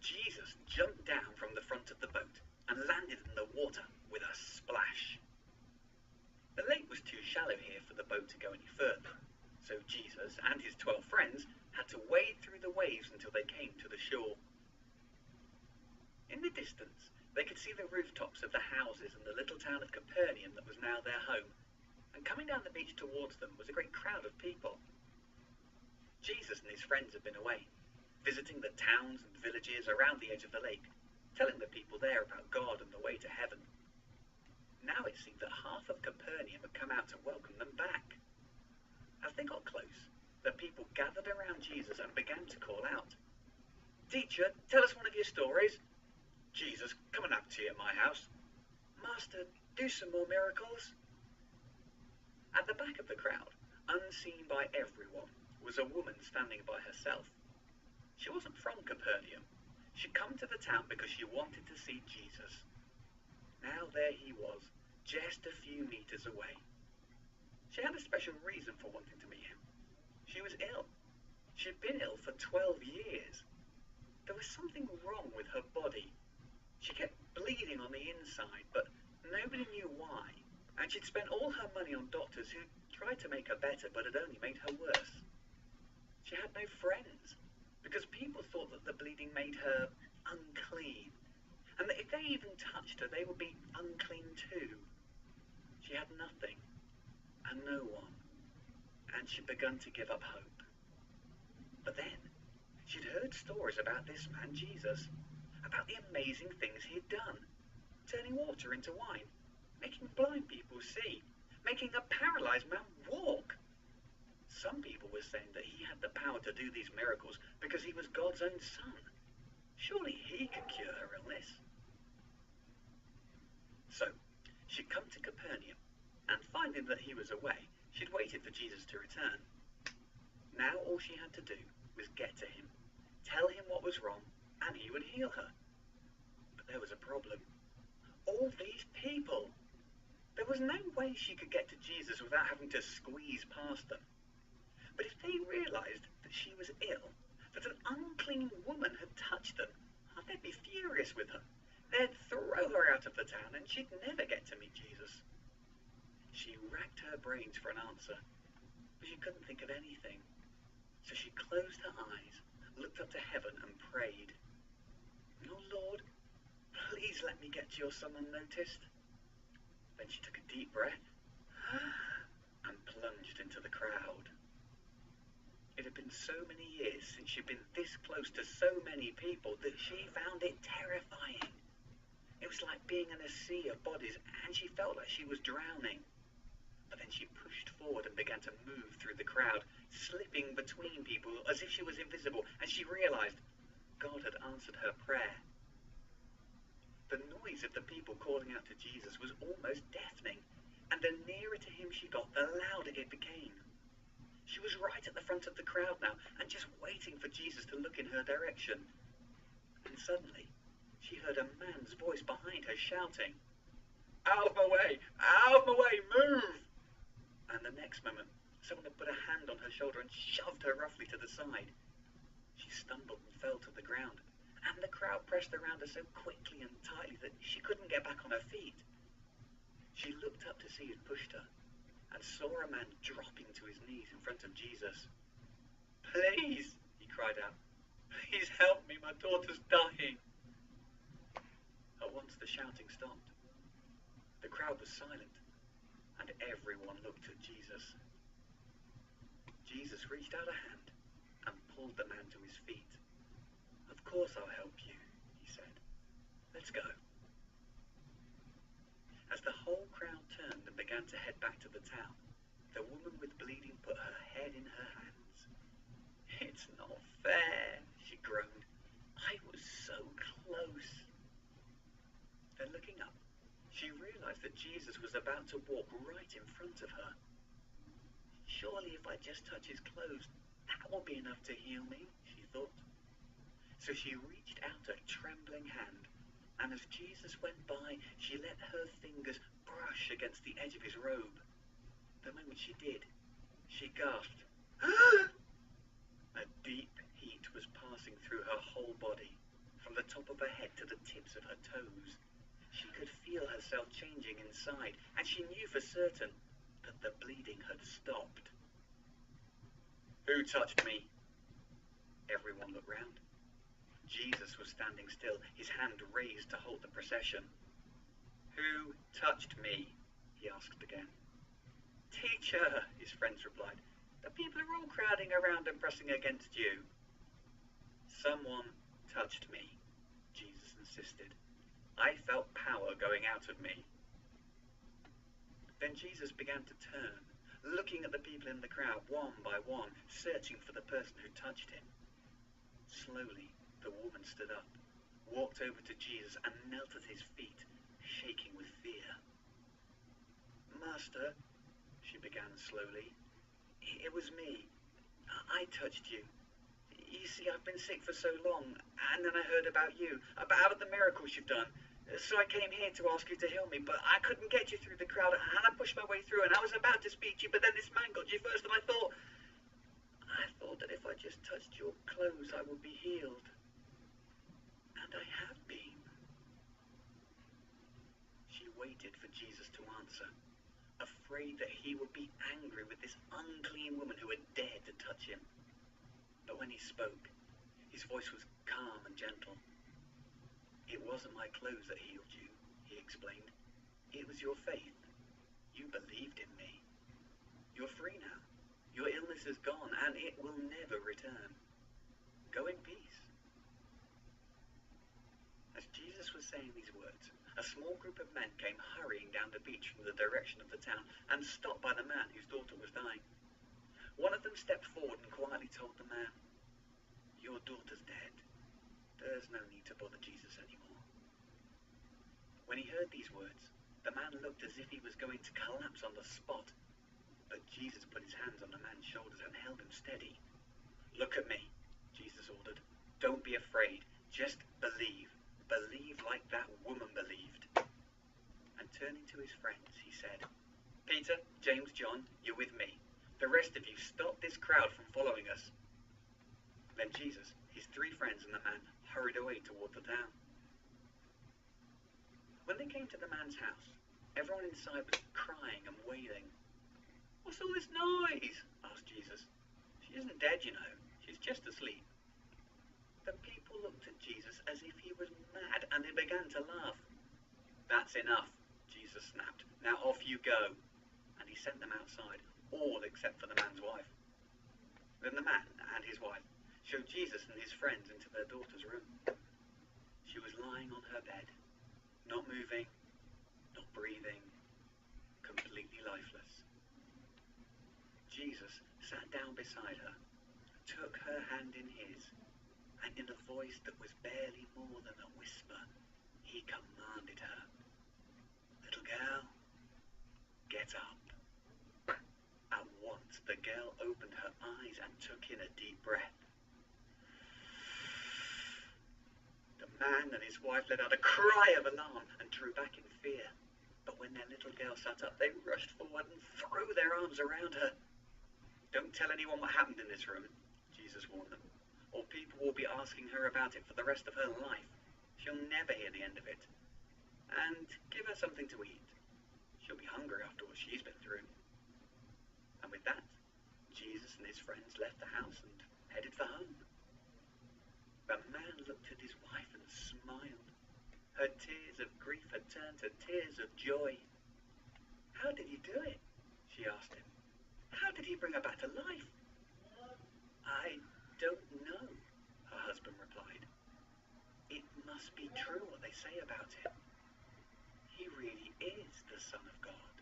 Jesus jumped down from the front of the boat and landed in the water with a splash. The lake was too shallow here for the boat to go any further, so Jesus and his 12 friends had to wade through the waves until they came to the shore. In the distance, they could see the rooftops of the houses in the little town of Capernaum that was now their home, and coming down the beach towards them was a great crowd of people. Jesus and his friends had been away, visiting the towns and villages around the edge of the lake, telling the people there about God and the way to heaven. Now it seemed that half of Capernaum had come out to welcome them back. As they got close, the people gathered around Jesus and began to call out, "Teacher, tell us one of your stories." "Jesus, come and have tea at my house." "Master, do some more miracles." At the back of the crowd, unseen by everyone, was a woman standing by herself. She wasn't from Capernaum. She'd come to the town because she wanted to see Jesus. Now there he was, just a few meters away. She had a special reason for wanting to meet him. She was ill. She'd been ill for 12 years. There was something wrong with her body. She kept bleeding on the inside, but nobody knew why. And she'd spent all her money on doctors who tried to make her better, but had only made her worse. She had no friends, because people thought that the bleeding made her unclean, and that if they even touched her, they would be unclean too. She had nothing, and no one, and she'd begun to give up hope. But then, she'd heard stories about this man Jesus, about the amazing things he'd done, turning water into wine, making blind people see, making a paralyzed man walk. Some people were saying that he had the power to do these miracles because he was God's own son. Surely he could cure her illness. So, she'd come to Capernaum, and finding that he was away, she'd waited for Jesus to return. Now all she had to do was get to him, tell him what was wrong, and he would heal her. But there was a problem. All these people. There was no way she could get to Jesus without having to squeeze past them. But if they realized that she was ill, that an unclean woman had touched them, they'd be furious with her. They'd throw her out of the town and she'd never get to meet Jesus. She racked her brains for an answer, but she couldn't think of anything. So she closed her eyes, looked up to heaven and prayed, "Oh Lord, please let me get to your son unnoticed." Then she took a deep breath and plunged into the crowd. It had been so many years since she'd been this close to so many people that she found it terrifying. It was like being in a sea of bodies, and she felt like she was drowning. But then she pushed forward and began to move through the crowd, slipping between people as if she was invisible, and she realized God had answered her prayer. The noise of the people calling out to Jesus was almost deafening, and the nearer to him she got, the louder it became. She was right at the front of the crowd now, and just waiting for Jesus to look in her direction. And suddenly, she heard a man's voice behind her shouting, "Out of my way! Out of my way! Move!" And the next moment, someone had put a hand on her shoulder and shoved her roughly to the side. She stumbled and fell to the ground, and the crowd pressed around her so quickly and tightly that she couldn't get back on her feet. She looked up to see who'd pushed her, and saw a man dropping to his knees in front of Jesus. "Please," he cried out, "please help me, my daughter's dying." At once the shouting stopped. The crowd was silent, and everyone looked at Jesus. Jesus reached out a hand and pulled the man to his feet. "Of course I'll help you," he said. "Let's go." As the whole crowd turned and began to head back to the town, the woman with bleeding put her head in her hands. "It's not fair," she groaned. "I was so close." Then looking up, she realized that Jesus was about to walk right in front of her. Surely if I just touch his clothes, that will be enough to heal me, she thought. So she reached out a trembling hand, and as Jesus went by, she let her fingers brush against the edge of his robe. The moment she did, she gasped. A deep heat was passing through her whole body, from the top of her head to the tips of her toes. She could feel herself changing inside, and she knew for certain that the bleeding had stopped. "Who touched me?" Everyone looked round. Jesus was standing still, his hand raised to hold the procession. "Who touched me?" he asked again. "Teacher," his friends replied, "the people are all crowding around and pressing against you." "Someone touched me," Jesus insisted. "I felt power going out of me." Then Jesus began to turn, looking at the people in the crowd one by one, searching for the person who touched him. Slowly, the woman stood up, walked over to Jesus and knelt at his feet, shaking with fear. "Master," she began slowly, "it was me. I touched you. You see, I've been sick for so long, and then I heard about you, about the miracles you've done. So I came here to ask you to heal me, but I couldn't get you through the crowd, and I pushed my way through, and I was about to speak to you, but then this man got you first, and I thought that if I just touched your clothes, I would be healed. And I have been." She waited for Jesus to answer, afraid that he would be angry with this unclean woman who had dared to touch him. But when he spoke, his voice was calm and gentle. "It wasn't my clothes that healed you," he explained. "It was your faith. You believed in me. You're free now. Your illness is gone, and it will never return. Go in peace." As Jesus was saying these words, a small group of men came hurrying down the beach from the direction of the town and stopped by the man whose daughter was dying. One of them stepped forward and quietly told the man, "Your daughter's dead. There's no need to bother Jesus anymore." When he heard these words, the man looked as if he was going to collapse on the spot, but Jesus put his hands on the man's shoulders and held him steady. "Look at me," Jesus ordered. "Don't be afraid. Just believe. Believe like that woman believed." And turning to his friends, he said, "Peter, James, John, you're with me. The rest of you, stop this crowd from following us." Then Jesus, his 3 friends and the man hurried away toward the town. When they came to the man's house, everyone inside was crying and wailing. "What's all this noise?" asked Jesus. "She isn't dead, you know. She's just asleep." The people looked at Jesus as if he was mad, and they began to laugh. "That's enough," Jesus snapped. "Now off you go." And he sent them outside, all except for the man's wife. Then the man and his wife showed Jesus and his friends into their daughter's room. She was lying on her bed, not moving, not breathing, completely lifeless. Jesus sat down beside her, took her hand in his, and in a voice that was barely more than a whisper, he commanded her, "Little girl, get up." At once the girl opened her eyes and took in a deep breath. The man and his wife let out a cry of alarm and drew back in fear. But when their little girl sat up, they rushed forward and threw their arms around her. "Don't tell anyone what happened in this room," Jesus warned them, "or people will be asking her about it for the rest of her life. She'll never hear the end of it. And give her something to eat. She'll be hungry after what she's been through." And with that, Jesus and his friends left the house and headed for home. The man looked at his wife and smiled. Her tears of grief had turned to tears of joy. "How did he do it?" she asked him. "How did he bring her back to life?" "I don't know," her husband replied. "It must be true what they say about him. He really is the Son of God."